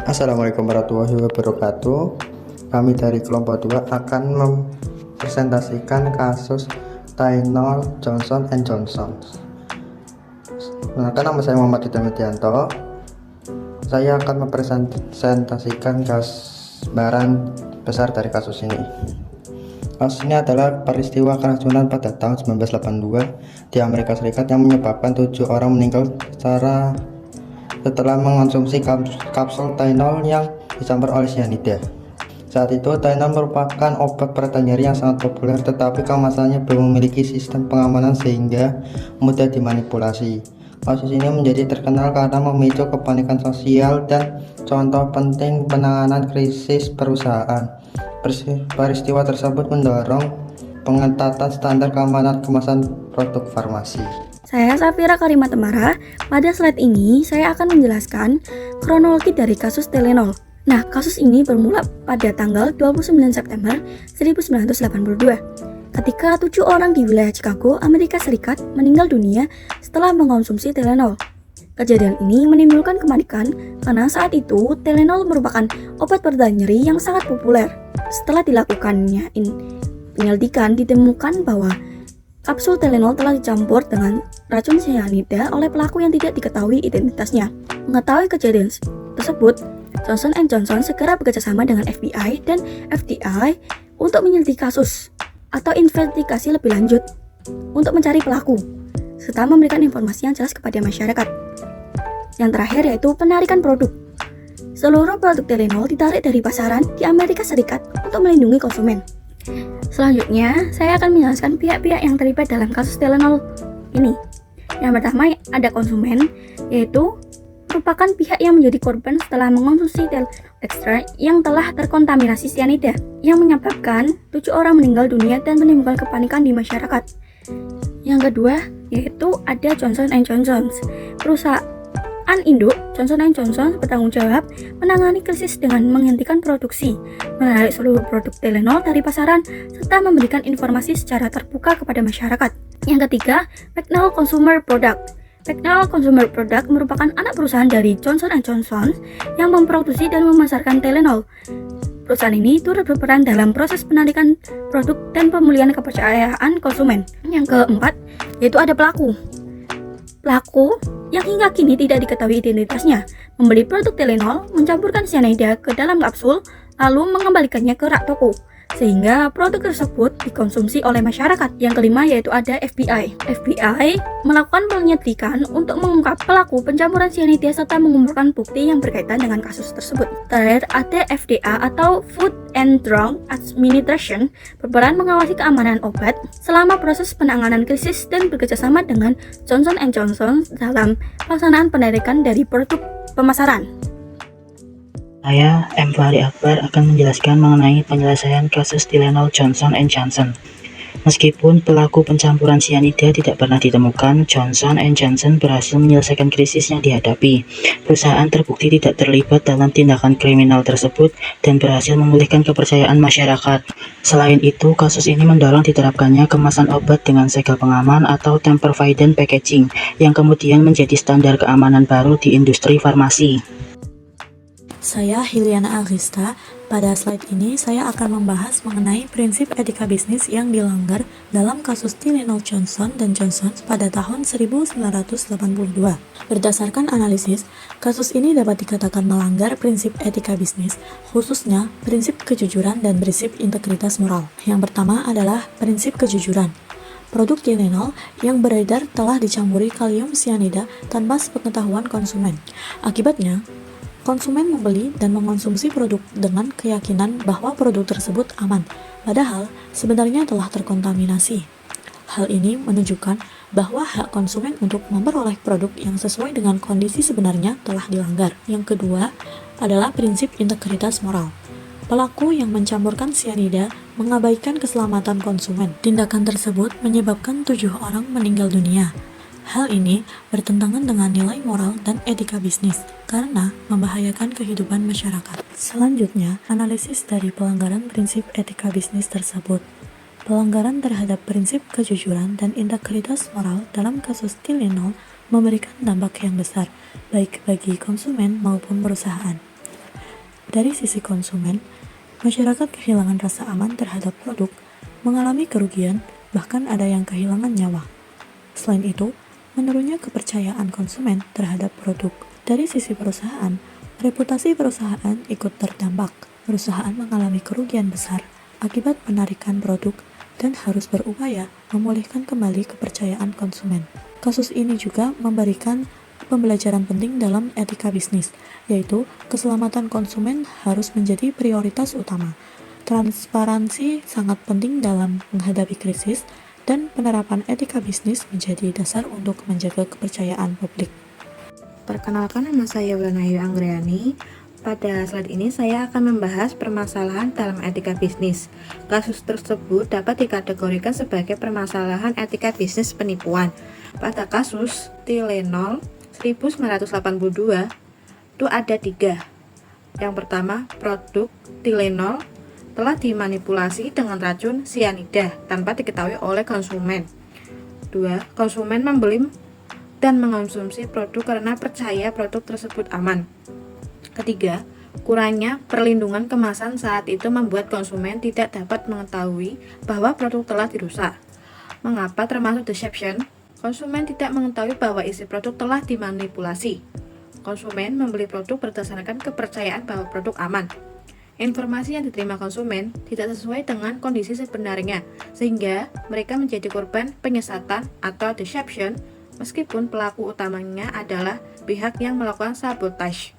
Assalamualaikum warahmatullahi wabarakatuh. Kami dari kelompok 2 akan mempresentasikan kasus Tylenol Johnson & Johnson. Nama saya Muhammad Hidayat. Saya akan mempresentasikan gambaran besar dari kasus ini. Kasus ini adalah peristiwa keracunan pada tahun 1982 di Amerika Serikat yang menyebabkan 7 orang meninggal setelah mengonsumsi kapsul Tylenol yang dicampur oleh cyanida. Saat itu Tylenol merupakan obat pereda nyeri yang sangat populer, tetapi kemasannya belum memiliki sistem pengamanan sehingga mudah dimanipulasi. Kasus ini menjadi terkenal karena memicu kepanikan sosial dan contoh penting penanganan krisis perusahaan. Peristiwa tersebut mendorong pengetatan standar keamanan kemasan produk farmasi. Saya Safira Karima Temara. Pada slide ini saya akan menjelaskan kronologi dari kasus Tylenol. Nah, kasus ini bermula pada tanggal 29 September 1982 ketika 7 orang di wilayah Chicago, Amerika Serikat meninggal dunia setelah mengonsumsi Tylenol. Kejadian ini menimbulkan kepanikan karena saat itu Tylenol merupakan obat pereda nyeri yang sangat populer. Setelah dilakukannya penyelidikan, ditemukan bahwa kapsul Tylenol telah dicampur dengan racun cyanida oleh pelaku yang tidak diketahui identitasnya. Mengetahui kejadian tersebut, Johnson & Johnson segera bekerjasama dengan FBI dan FDI untuk menyelidiki kasus atau investigasi lebih lanjut untuk mencari pelaku, serta memberikan informasi yang jelas kepada masyarakat. Yang terakhir yaitu penarikan produk. Seluruh produk Tylenol ditarik dari pasaran di Amerika Serikat untuk melindungi konsumen. Selanjutnya, saya akan menjelaskan pihak-pihak yang terlibat dalam kasus Tylenol ini. Yang pertama ada konsumen, yaitu merupakan pihak yang menjadi korban setelah mengonsumsi Tylenol Extra yang telah terkontaminasi cyanida, yang menyebabkan 7 orang meninggal dunia dan menimbulkan kepanikan di masyarakat. Yang kedua, yaitu ada Johnson & Johnson. Perusahaan induk Johnson & Johnson bertanggung jawab menangani krisis dengan menghentikan produksi, menarik seluruh produk Tylenol dari pasaran, serta memberikan informasi secara terbuka kepada masyarakat. Yang ketiga, McNeil Consumer Product. McNeil Consumer Product merupakan anak perusahaan dari Johnson & Johnson yang memproduksi dan memasarkan Tylenol. Perusahaan ini turut berperan dalam proses penarikan produk dan pemulihan kepercayaan konsumen. Yang keempat, yaitu ada pelaku. Pelaku yang hingga kini tidak diketahui identitasnya membeli produk Tylenol, mencampurkan cyanida ke dalam kapsul, lalu mengembalikannya ke rak toko, sehingga produk tersebut dikonsumsi oleh masyarakat. Yang kelima yaitu ada FBI. FBI melakukan penyelidikan untuk mengungkap pelaku pencampuran cyanida serta mengumpulkan bukti yang berkaitan dengan kasus tersebut. Terakhir ada FDA atau Food and Drug Administration, berperan mengawasi keamanan obat selama proses penanganan krisis dan bekerjasama dengan Johnson & Johnson dalam pelaksanaan penarikan dari produk pemasaran. Saya, M. Fahri Akbar, akan menjelaskan mengenai penyelesaian kasus Tylenol Johnson & Johnson. Meskipun pelaku pencampuran cyanida tidak pernah ditemukan, Johnson & Johnson berhasil menyelesaikan krisis yang dihadapi. Perusahaan terbukti tidak terlibat dalam tindakan kriminal tersebut dan berhasil memulihkan kepercayaan masyarakat. Selain itu, kasus ini mendorong diterapkannya kemasan obat dengan segel pengaman atau tamper-evident packaging, yang kemudian menjadi standar keamanan baru di industri farmasi. Saya Hiliana Agrista. Pada slide ini saya akan membahas mengenai prinsip etika bisnis yang dilanggar dalam kasus Tylenol Johnson & Johnson pada tahun 1982. Berdasarkan analisis, kasus ini dapat dikatakan melanggar prinsip etika bisnis, khususnya prinsip kejujuran dan prinsip integritas moral. Yang pertama adalah prinsip kejujuran. Produk Tylenol yang beredar telah dicampuri kalium cyanida tanpa sepengetahuan konsumen. Akibatnya, konsumen membeli dan mengonsumsi produk dengan keyakinan bahwa produk tersebut aman, padahal sebenarnya telah terkontaminasi. Hal ini menunjukkan bahwa hak konsumen untuk memperoleh produk yang sesuai dengan kondisi sebenarnya telah dilanggar. Yang kedua adalah prinsip integritas moral. Pelaku yang mencampurkan cyanida mengabaikan keselamatan konsumen. Tindakan tersebut menyebabkan 7 orang meninggal dunia. Hal ini bertentangan dengan nilai moral dan etika bisnis karena membahayakan kehidupan masyarakat. Selanjutnya, analisis dari pelanggaran prinsip etika bisnis tersebut. Pelanggaran terhadap prinsip kejujuran dan integritas moral dalam kasus Tylenol memberikan dampak yang besar, baik bagi konsumen maupun perusahaan. Dari sisi konsumen, masyarakat kehilangan rasa aman terhadap produk, mengalami kerugian, bahkan ada yang kehilangan nyawa. Selain itu, menurunnya kepercayaan konsumen terhadap produk. Dari sisi perusahaan, reputasi perusahaan ikut terdampak. Perusahaan mengalami kerugian besar akibat penarikan produk dan harus berupaya memulihkan kembali kepercayaan konsumen. Kasus ini juga memberikan pembelajaran penting dalam etika bisnis, yaitu keselamatan konsumen harus menjadi prioritas utama. Transparansi sangat penting dalam menghadapi krisis, dan penerapan etika bisnis menjadi dasar untuk menjaga kepercayaan publik. Perkenalkan, nama saya Wulanayu Anggriani. Pada slide ini saya akan membahas permasalahan dalam etika bisnis. Kasus tersebut dapat dikategorikan sebagai permasalahan etika bisnis penipuan. Pada kasus Tylenol 1982 itu ada 3. Yang pertama, produk Tylenol telah dimanipulasi dengan racun sianida tanpa diketahui oleh konsumen. 2. Konsumen membeli dan mengonsumsi produk karena percaya produk tersebut aman. Ketiga, kurangnya perlindungan kemasan saat itu membuat konsumen tidak dapat mengetahui bahwa produk telah dirusak. Mengapa termasuk deception? Konsumen tidak mengetahui bahwa isi produk telah dimanipulasi. Konsumen membeli produk berdasarkan kepercayaan bahwa produk aman. Informasi yang diterima konsumen tidak sesuai dengan kondisi sebenarnya, sehingga mereka menjadi korban penyesatan atau deception, meskipun pelaku utamanya adalah pihak yang melakukan sabotage.